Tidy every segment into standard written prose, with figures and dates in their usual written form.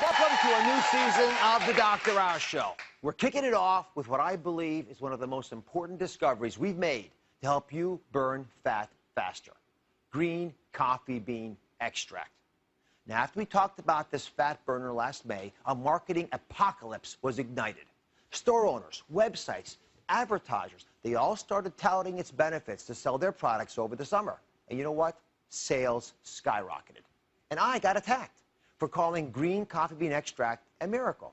Welcome to a new season of the Dr. Oz Show. We're kicking it off with what I believe is one of the most important discoveries we've made to help you burn fat faster: green coffee bean extract. Now, after we talked about this fat burner last May, a marketing apocalypse was ignited. Store owners, websites, advertisers, they all started touting its benefits to sell their products over the summer. And you know what? Sales skyrocketed. And I got attacked for calling green coffee bean extract a miracle.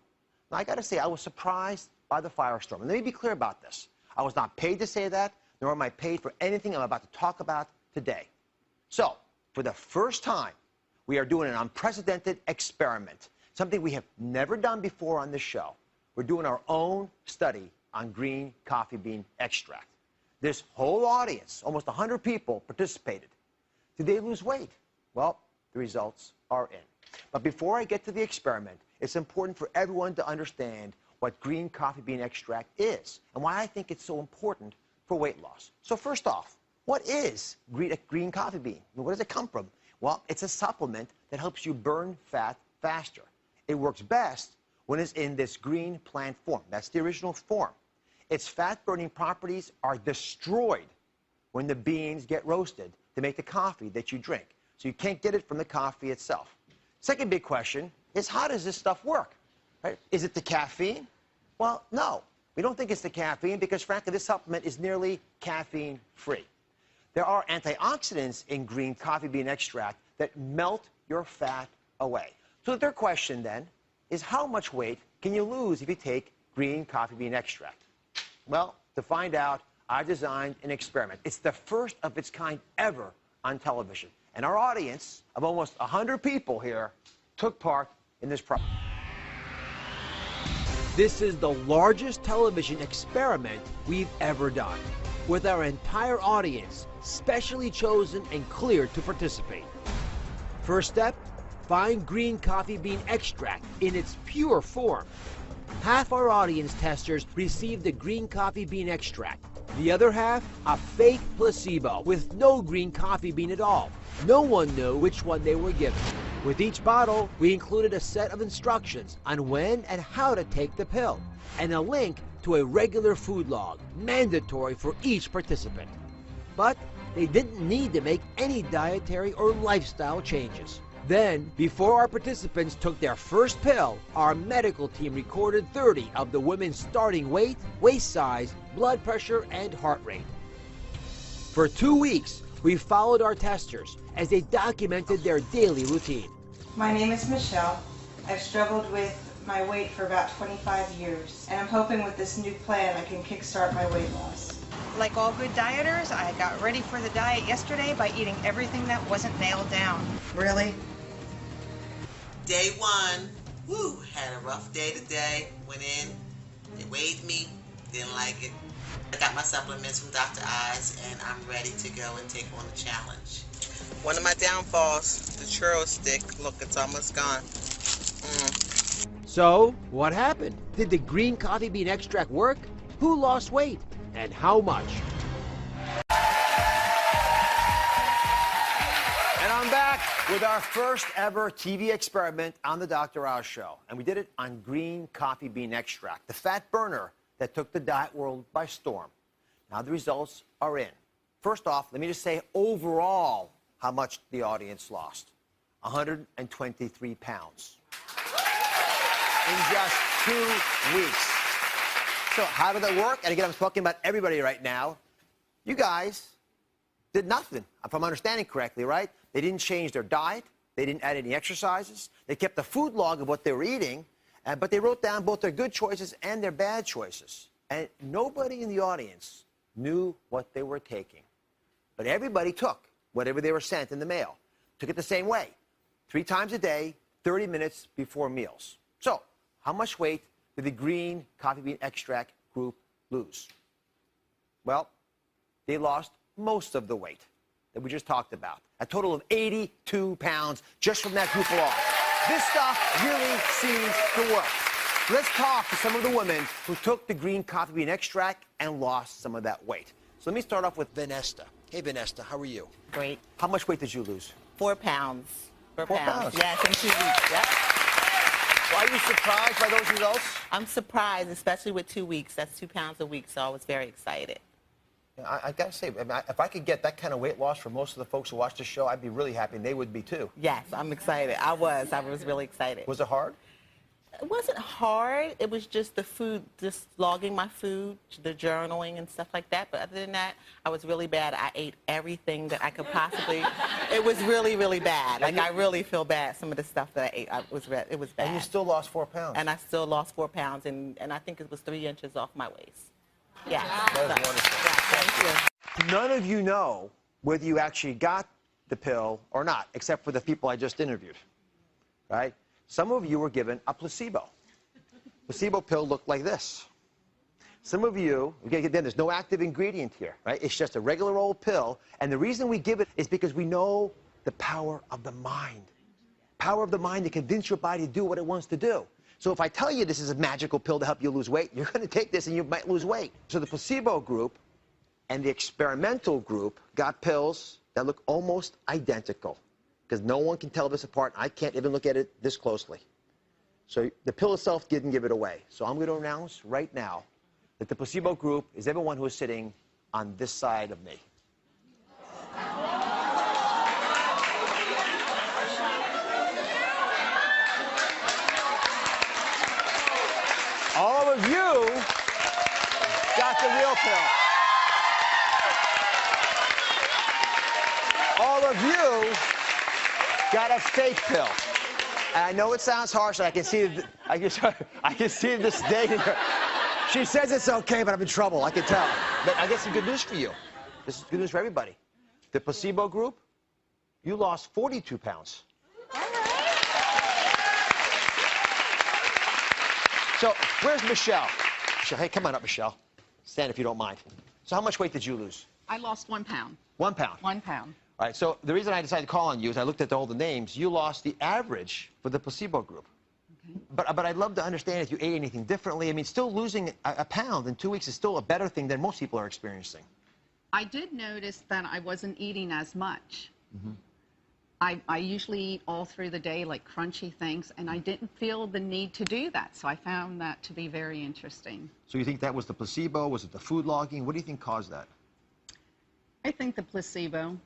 Now, I got to say, I was surprised by the firestorm. And let me be clear about this. I was not paid to say that, nor am I paid for anything I'm about to talk about today. So, for the first time, we are doing an unprecedented experiment, something we have never done before on this show. We're doing our own study on green coffee bean extract. This whole audience, almost 100 people, participated. Did they lose weight? Well, the results are in. But before I get to the experiment, it's important for everyone to understand what green coffee bean extract is and why I think it's so important for weight loss. So first off, what is green coffee bean? Where does it come from? Well, it's a supplement that helps you burn fat faster. It works best when it's in this green plant form. That's the original form. Its fat-burning properties are destroyed when the beans get roasted to make the coffee that you drink. So you can't get it from the coffee itself. Second big question is, how does this stuff work? Right? Is it the caffeine? Well, no. We don't think it's the caffeine because, frankly, this supplement is nearly caffeine-free. There are antioxidants in green coffee bean extract that melt your fat away. So the third question, then, is how much weight can you lose if you take green coffee bean extract? Well, to find out, I designed an experiment. It's the first of its kind ever on television. And our audience of almost 100 people here took part in this project. This is the largest television experiment we've ever done, with our entire audience specially chosen and cleared to participate. First step, find green coffee bean extract in its pure form. Half our audience testers received the green coffee bean extract. The other half, a fake placebo with no green coffee bean at all. No one knew which one they were given. With each bottle, we included a set of instructions on when and how to take the pill, and a link to a regular food log, mandatory for each participant. But they didn't need to make any dietary or lifestyle changes. Then, before our participants took their first pill, our medical team recorded 30 of the women's starting weight, waist size, blood pressure, and heart rate. For 2 weeks, we followed our testers as they documented their daily routine. My name is Michelle. I've struggled with my weight for about 25 years, and I'm hoping with this new plan I can kickstart my weight loss. Like all good dieters, I got ready for the diet yesterday by eating everything that wasn't nailed down. Really? Day one, had a rough day today. Went in, they weighed me, didn't like it. I got my supplements from Dr. Oz, and I'm ready to go and take on the challenge. One of my downfalls, the churro stick. Look, it's almost gone. So, what happened? Did the green coffee bean extract work? Who lost weight? And how much? And I'm back with our first ever TV experiment on the Dr. Oz Show. And we did it on green coffee bean extract, the fat burner that took the diet world by storm. Now the results are in. First off, let me just say overall how much the audience lost. 123 pounds. In just 2 weeks. So how did that work? And again, I'm talking about everybody right now. You guys did nothing, if I'm understanding correctly, right? They didn't change their diet. They didn't add any exercises. They kept a food log of what they were eating, but they wrote down both their good choices and their bad choices. And nobody in the audience knew what they were taking. But everybody took whatever they were sent in the mail. Took it the same way. 3 times a day, 30 minutes before meals. So, how much weight did the green coffee bean extract group lose? Well, they lost most of the weight that we just talked about. A total of 82 pounds just from that group alone. This stuff really seems to work. Let's talk to some of the women who took the green coffee bean extract and lost some of that weight. So let me start off with Vanessa. Hey, Vanessa, how are you? Great. How much weight did you lose? 4 pounds. 4 pounds? Yes, in 2 weeks. Yep. are you surprised by those results? I'm surprised, especially with 2 weeks. That's 2 pounds a week, so I was very excited. I got to say, if I could get that kind of weight loss for most of the folks who watch the show, I'd be really happy, and they would be too. Yes, I'm excited. I was really excited. Was it hard? It wasn't hard. It was just the food, just logging my food, the journaling and stuff like that. But other than that, I was really bad. I ate everything that I could possibly. It was really, really bad. Like, I really feel bad. Some of the stuff that I ate, it was bad. And you still lost 4 pounds. And I still lost 4 pounds, and I think it was 3 inches off my waist. Yeah. That was wonderful. Yeah, thank you. None of you know whether you actually got the pill or not, except for the people I just interviewed, right? Some of you were given a placebo. Placebo pill looked like this. Some of you, again, there's no active ingredient here, right? It's just a regular old pill. And the reason we give it is because we know the power of the mind. Power of the mind to convince your body to do what it wants to do. So if I tell you this is a magical pill to help you lose weight, you're going to take this and you might lose weight. So the placebo group and the experimental group got pills that look almost identical, because no one can tell this apart. I can't even look at it this closely. So the pill itself didn't give it away. So I'm going to announce right now that the placebo group is everyone who is sitting on this side of me. All of you got the real pill. All of you got a fake pill. And I know it sounds harsh, and I can see the disdain in her. She says it's okay, but I'm in trouble. I can tell. But I got some good news for you. This is good news for everybody. The placebo group, you lost 42 pounds. So where's Michelle? Michelle, hey, come on up, Michelle. Stand if you don't mind. So how much weight did you lose? I lost 1 pound. 1 pound? 1 pound. All right, so the reason I decided to call on you is I looked at all the names. You lost the average for the placebo group. Okay. But I'd love to understand if you ate anything differently. I mean, still losing a pound in 2 weeks is still a better thing than most people are experiencing. I did notice that I wasn't eating as much. Mm-hmm. I usually eat all through the day, like crunchy things, and I didn't feel the need to do that. So I found that to be very interesting. So you think that was the placebo? Was it the food logging? What do you think caused that? I think the placebo,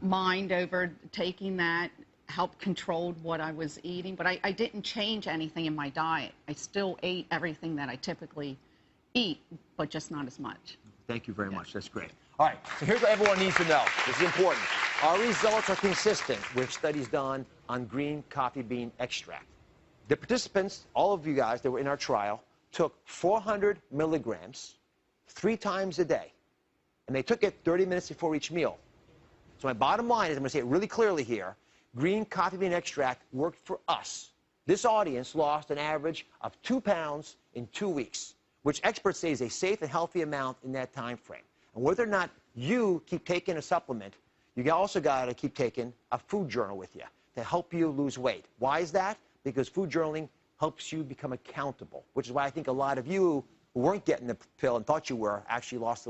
mind over taking that, helped control what I was eating. But I didn't change anything in my diet. I still ate everything that I typically eat, but just not as much. Thank you very much. That's great. All right, so here's what everyone needs to know. This is important. Our results are consistent with studies done on green coffee bean extract. The participants, all of you guys that were in our trial, took 400 milligrams 3 times a day, and they took it 30 minutes before each meal. So my bottom line is, I'm going to say it really clearly here, green coffee bean extract worked for us. This audience lost an average of 2 pounds in 2 weeks, which experts say is a safe and healthy amount in that time frame. And whether or not you keep taking a supplement, you also got to keep taking a food journal with you to help you lose weight. Why is that? Because food journaling helps you become accountable, which is why I think a lot of you who weren't getting the pill and thought you were actually lost